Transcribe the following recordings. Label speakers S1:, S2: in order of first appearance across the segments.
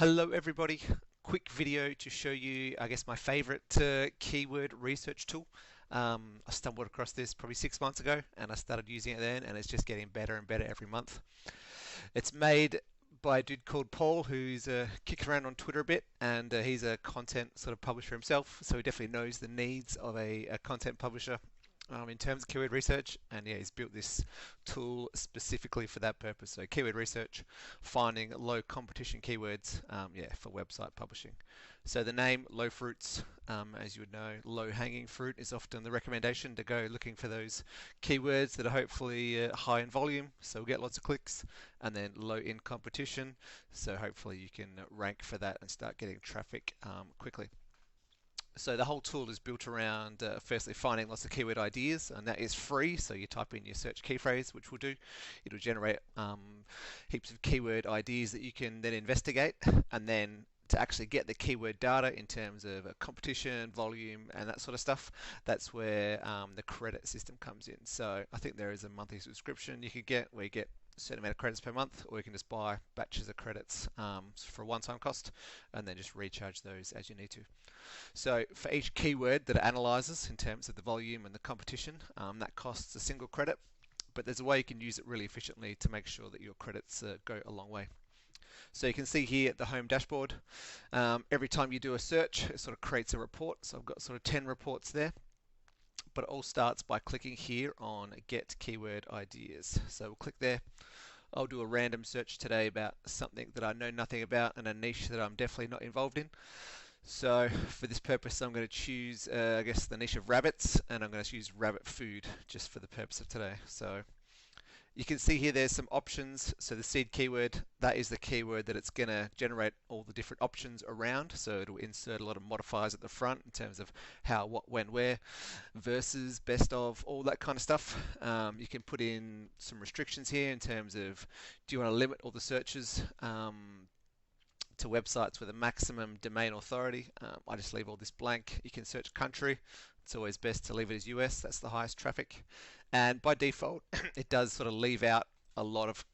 S1: Hello everybody, quick video to show you I guess my favorite keyword research tool. I stumbled across this probably 6 months ago and I started using it then, and it's just getting better and better every month. It's made by a dude called Paul, who's kicking around on Twitter a bit, and he's a content sort of publisher himself, so he definitely knows the needs of a content publisher in terms of keyword research. And yeah, he's built this tool specifically for that purpose. So keyword research, finding low competition keywords, yeah, for website publishing. So the name low fruits, as you would know, low hanging fruit is often the recommendation to go looking for those keywords that are hopefully high in volume, so we'll get lots of clicks, and then low in competition, so hopefully you can rank for that and start getting traffic quickly. So the whole tool is built around firstly finding lots of keyword ideas, and that is free. So you type in your search key phrase, which will do. It'll generate heaps of keyword ideas that you can then investigate, and then to actually get the keyword data in terms of competition, volume, and that sort of stuff, that's where the credit system comes in. So I think there is a monthly subscription you could get where you get a certain amount of credits per month, or you can just buy batches of credits for a one-time cost and then just recharge those as you need to. So for each keyword that it analyzes in terms of the volume and the competition, that costs a single credit, but there's a way you can use it really efficiently to make sure that your credits go a long way. So you can see here at the home dashboard, every time you do a search, it sort of creates a report. So I've got sort of 10 reports there, but it all starts by clicking here on Get Keyword Ideas. So we'll click there. I'll do a random search today about something that I know nothing about and a niche that I'm definitely not involved in. So for this purpose, I'm going to choose, I guess, the niche of rabbits, and I'm going to choose rabbit food just for the purpose of today. So you can see here there's some options. So the seed keyword, that is the keyword that it's going to generate all the different options around. So it'll insert a lot of modifiers at the front in terms of how, what, when, where, versus, best of, all that kind of stuff. You can put in some restrictions here in terms of, do you want to limit all the searches to websites with a maximum domain authority? I just leave all this blank. You can search country. It's always best to leave it as US. That's the highest traffic. And by default, it does sort of leave out a lot of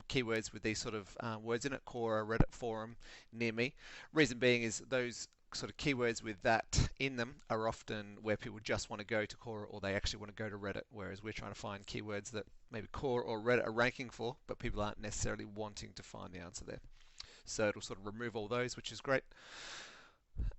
S1: keywords with these sort of words in it. Quora, Reddit forum, near me. Reason being is those sort of keywords with that in them are often where people just want to go to Quora, or they actually want to go to Reddit, whereas we're trying to find keywords that maybe Quora or Reddit are ranking for, but people aren't necessarily wanting to find the answer there. So it'll sort of remove all those, which is great.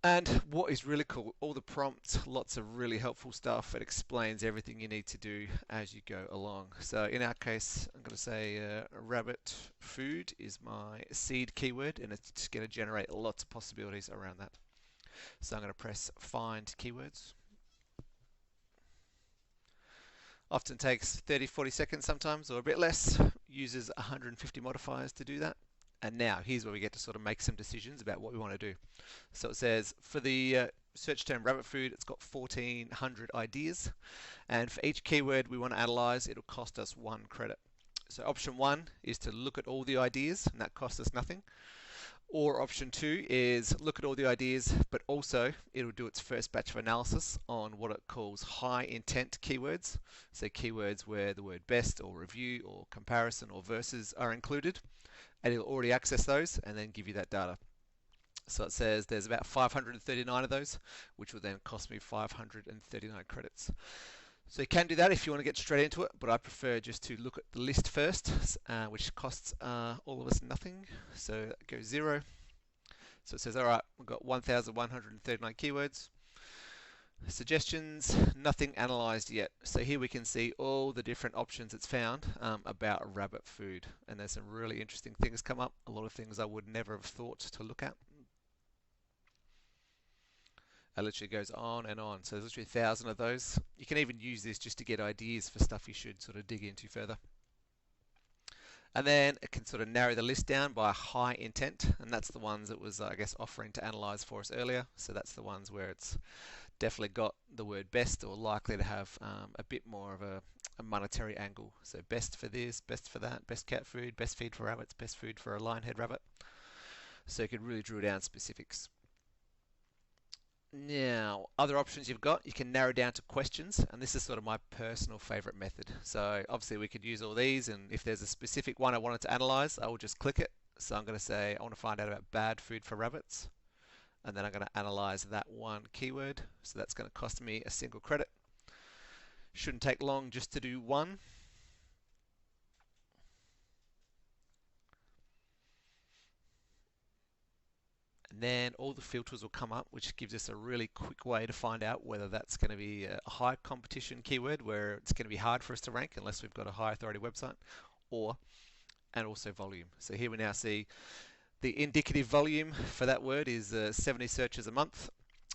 S1: And what is really cool, all the prompts, lots of really helpful stuff. It explains everything you need to do as you go along. So in our case, I'm going to say rabbit food is my seed keyword, and it's just going to generate lots of possibilities around that. So I'm going to press find keywords. Often takes 30-40 seconds sometimes, or a bit less. Uses 150 modifiers to do that. And now here's where we get to sort of make some decisions about what we want to do. So it says for the search term rabbit food, it's got 1,400 ideas, and for each keyword we want to analyze, it'll cost us 1 credit. So option 1 is to look at all the ideas, and that costs us nothing. Or option 2 is look at all the ideas, but also it'll do its first batch of analysis on what it calls high intent keywords. So keywords where the word best or review or comparison or versus are included, and it'll already access those and then give you that data. So it says there's about 539 of those, which will then cost me 539 credits. So you can do that if you want to get straight into it, but I prefer just to look at the list first, which costs all of us nothing. So that goes 0. So it says, all right, we've got 1,139 keywords. Suggestions, nothing analyzed yet. So here we can see all the different options it's found about rabbit food. And there's some really interesting things come up, a lot of things I would never have thought to look at. It literally goes on and on. So there's literally 1,000 of those. You can even use this just to get ideas for stuff you should sort of dig into further. And then it can sort of narrow the list down by high intent, and that's the ones it was, I guess, offering to analyze for us earlier. So that's the ones where it's definitely got the word best, or likely to have a bit more of a monetary angle. So best for this, best for that, best cat food, best feed for rabbits, best food for a lionhead rabbit. So you can really drill down specifics. Now, other options you've got, you can narrow down to questions, and this is sort of my personal favorite method. So obviously we could use all these, and if there's a specific one I wanted to analyze, I will just click it So I'm going to say I want to find out about bad food for rabbits, and then I'm going to analyze that one keyword. So that's going to cost me a single credit. Shouldn't take long just to do one. And then all the filters will come up, which gives us a really quick way to find out whether that's going to be a high competition keyword where it's going to be hard for us to rank unless we've got a high authority website, and also volume. So here we now see the indicative volume for that word is 70 searches a month.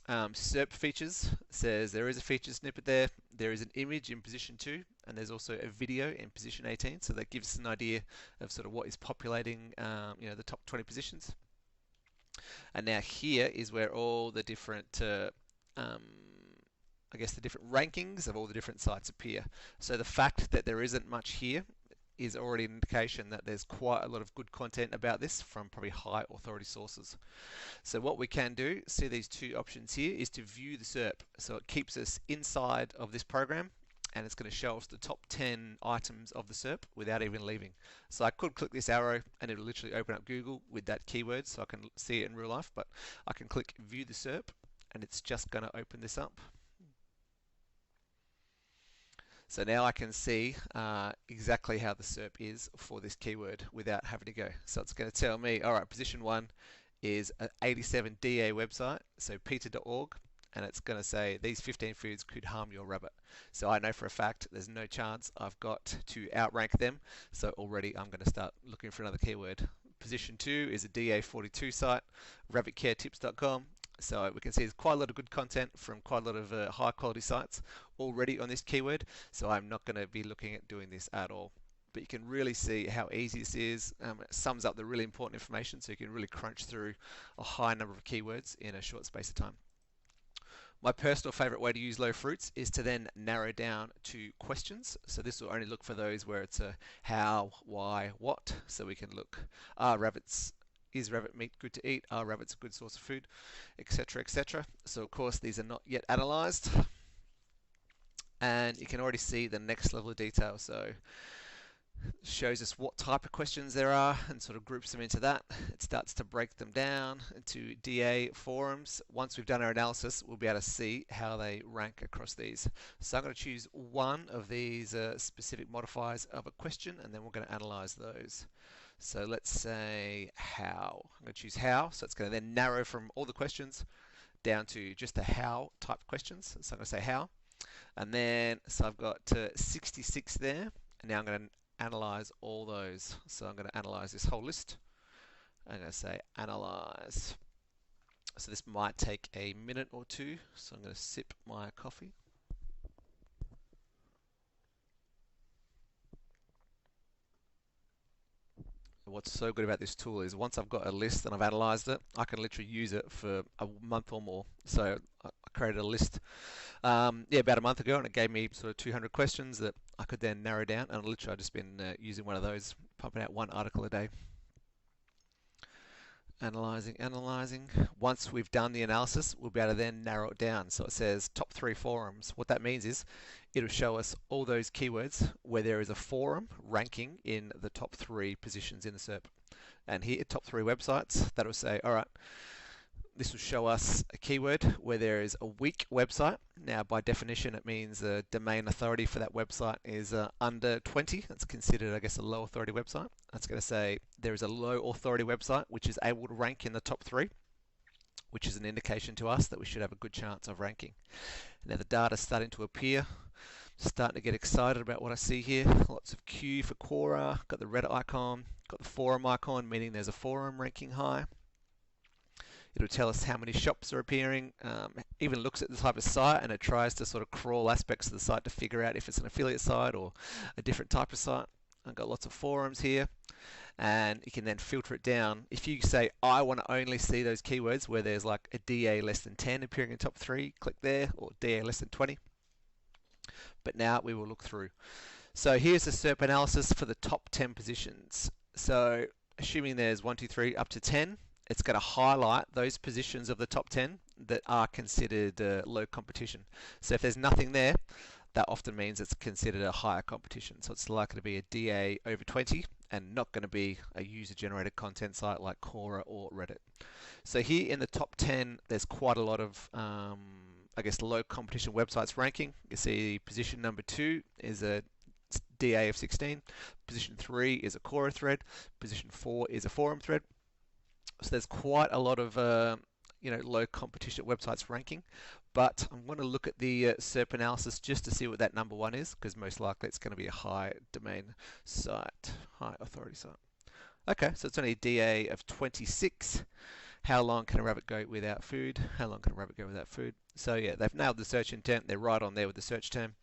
S1: SERP features says there is a feature snippet there. There is an image in position 2, and there's also a video in position 18. So that gives us an idea of sort of what is populating, the top 20 positions. And now here is where all the different, the different rankings of all the different sites appear. So the fact that there isn't much here is already an indication that there's quite a lot of good content about this from probably high authority sources. So what we can do, see these two options here, is to view the SERP. So it keeps us inside of this program, and it's going to show us the top 10 items of the SERP without even leaving. So I could click this arrow and it'll literally open up Google with that keyword so I can see it in real life, but I can click view the SERP and it's just going to open this up. So now I can see exactly how the SERP is for this keyword without having to go. So it's going to tell me, all right, position 1 is an 87 DA website, so PETA.org, and it's going to say these 15 foods could harm your rabbit. So I know for a fact there's no chance I've got to outrank them, so already I'm going to start looking for another keyword. Position 2 is a DA42 site, rabbitcaretips.com. So we can see there's quite a lot of good content from quite a lot of high quality sites already on this keyword, so I'm not going to be looking at doing this at all. But you can really see how easy this is. It sums up the really important information, so you can really crunch through a high number of keywords in a short space of time. My personal favorite way to use low fruits is to then narrow down to questions. So this will only look for those where it's a how, why, what. So we can look, is rabbit meat good to eat? Are rabbits a good source of food? Etc, etc. So of course these are not yet analyzed. And you can already see the next level of detail. So shows us what type of questions there are and sort of groups them into that. It starts to break them down into DA forums. Once we've done our analysis, we'll be able to see how they rank across these. So I'm going to choose one of these specific modifiers of a question, and then we're going to analyze those. So let's say how. I'm going to choose how, so it's going to then narrow from all the questions down to just the how type questions. So I'm going to say how, and then so I've got 66 there, and now I'm going to analyze all those. So I'm going to analyze this whole list. I'm going to say analyze. So this might take a minute or two, so I'm going to sip my coffee. What's so good about this tool is once I've got a list and I've analyzed it, I can literally use it for a month or more. So I created a list about a month ago, and it gave me sort of 200 questions that I could then narrow down, and literally I've just been using one of those, pumping out one article a day. Analyzing. Once we've done the analysis, we'll be able to then narrow it down. So it says top 3 forums. What that means is it'll show us all those keywords where there is a forum ranking in the top 3 positions in the SERP. And here, top 3 websites, that'll say, all right, this will show us a keyword where there is a weak website. Now, by definition, it means the domain authority for that website is under 20. That's considered, I guess, a low authority website. That's going to say there is a low authority website which is able to rank in the top 3, which is an indication to us that we should have a good chance of ranking. Now, the data's starting to appear. Starting to get excited about what I see here. Lots of Q for Quora. Got the Reddit icon. Got the forum icon, meaning there's a forum ranking high. It'll tell us how many shops are appearing, even looks at the type of site, and it tries to sort of crawl aspects of the site to figure out if it's an affiliate site or a different type of site. I've got lots of forums here, and you can then filter it down. If you say, I want to only see those keywords where there's like a DA less than 10 appearing in top 3, click there, or DA less than 20. But now we will look through. So here's the SERP analysis for the top 10 positions. So assuming there's 1, 2, 3 up to 10, it's going to highlight those positions of the top 10 that are considered low competition. So if there's nothing there, that often means it's considered a higher competition. So it's likely to be a DA over 20, and not going to be a user-generated content site like Quora or Reddit. So here in the top 10, there's quite a lot of, I guess, low competition websites ranking. You see position number 2 is a DA of 16, position 3 is a Quora thread, position 4 is a forum thread. So there's quite a lot of low competition websites ranking, but I'm going to look at the SERP analysis just to see what that number 1 is, because most likely it's going to be a high domain site, high authority site. Okay, so it's only a DA of 26. How long can a rabbit go without food? How long can a rabbit go without food? So yeah, they've nailed the search intent. They're right on there with the search term.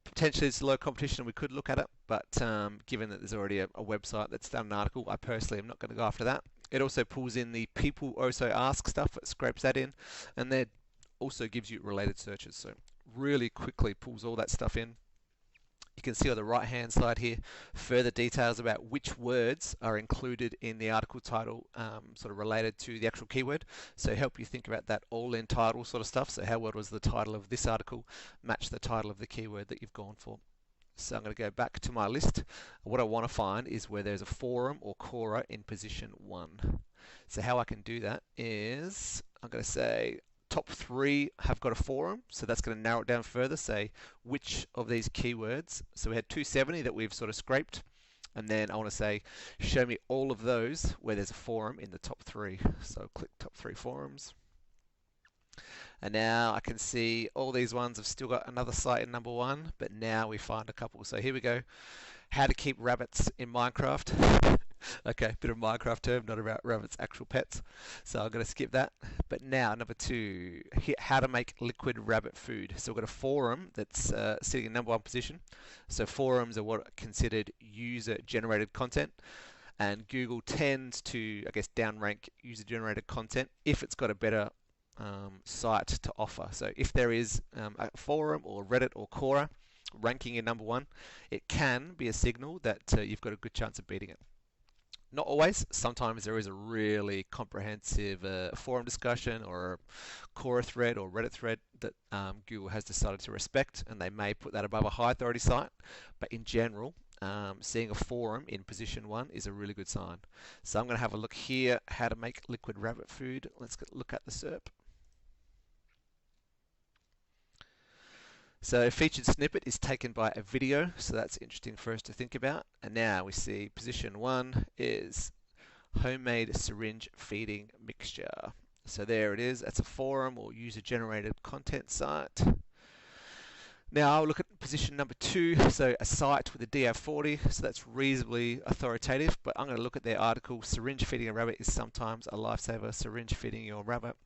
S1: Potentially it's low competition, we could look at it, but given that there's already a website that's done an article, I personally am not going to go after that. It also pulls in the people also ask stuff, it scrapes that in, and then also gives you related searches. So really quickly pulls all that stuff in. You can see on the right hand side here further details about which words are included in the article title, sort of related to the actual keyword. So help you think about that all-in title sort of stuff. So how well was the title of this article match the title of the keyword that you've gone for? So I'm going to go back to my list. What I want to find is where there's a forum or Quora in position 1. So how I can do that is I'm going to say top 3 have got a forum, so that's going to narrow it down further, say which of these keywords. So we had 270 that we've sort of scraped, and then I want to say show me all of those where there's a forum in the top 3. So click top 3 forums. And now I can see all these ones have still got another site in number 1, but now we find a couple. So here we go. How to keep rabbits in Minecraft. Okay, bit of Minecraft term, not about rabbits, actual pets. So I'm going to skip that. But now, number 2, how to make liquid rabbit food. So we've got a forum that's sitting in number 1 position. So forums are what are considered user-generated content. And Google tends to, I guess, downrank user-generated content if it's got a better site to offer. So if there is a forum or Reddit or Quora ranking in number 1, it can be a signal that you've got a good chance of beating it. Not always. Sometimes there is a really comprehensive forum discussion or a Quora thread or Reddit thread that Google has decided to respect, and they may put that above a high authority site. But in general, seeing a forum in position 1 is a really good sign. So I'm going to have a look here, how to make liquid rabbit food. Let's look at the SERP. So featured snippet is taken by a video, so that's interesting for us to think about. And now we see position 1 is homemade syringe feeding mixture. So there it is. That's a forum or user-generated content site. Now I'll look at position number 2, so a site with a DF40, so that's reasonably authoritative, but I'm going to look at their article, syringe feeding a rabbit is sometimes a lifesaver, syringe feeding your rabbit.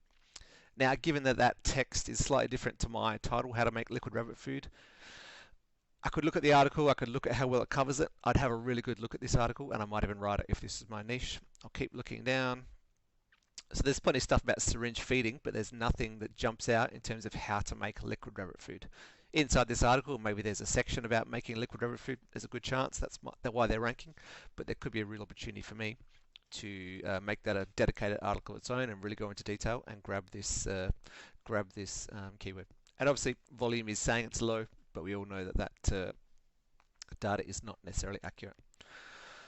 S1: Now, given that that text is slightly different to my title, How to Make Liquid Rabbit Food, I could look at the article, I could look at how well it covers it. I'd have a really good look at this article, and I might even write it if this is my niche. I'll keep looking down. So there's plenty of stuff about syringe feeding, but there's nothing that jumps out in terms of how to make liquid rabbit food. Inside this article, maybe there's a section about making liquid rabbit food. There's a good chance that's why they're ranking, but there could be a real opportunity for me to make that a dedicated article of its own and really go into detail and grab this keyword. And obviously volume is saying it's low, but we all know that data is not necessarily accurate.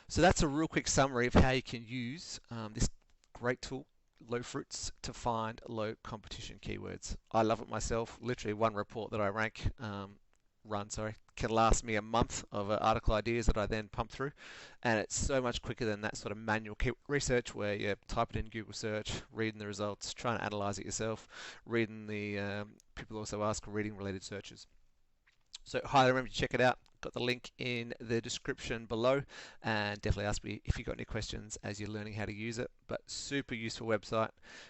S1: So that's a real quick summary of how you can use this great tool, Low Fruits, to find low competition keywords. I love it myself. Literally one report that I run can last me a month of article ideas that I then pump through, and it's so much quicker than that sort of manual research where you type it in Google search, reading the results, trying to analyze it yourself, reading the people also ask reading related searches. So highly recommend you check it out. Got the link in the description below, and definitely ask me if you've got any questions as you're learning how to use it. But super useful website,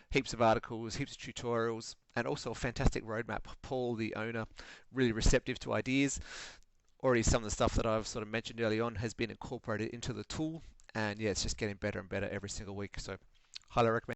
S1: heaps of articles, heaps of tutorials, and also a fantastic roadmap. Paul, the owner, really receptive to ideas. Already some of the stuff that I've sort of mentioned early on has been incorporated into the tool, and yeah, it's just getting better and better every single week. So highly recommend.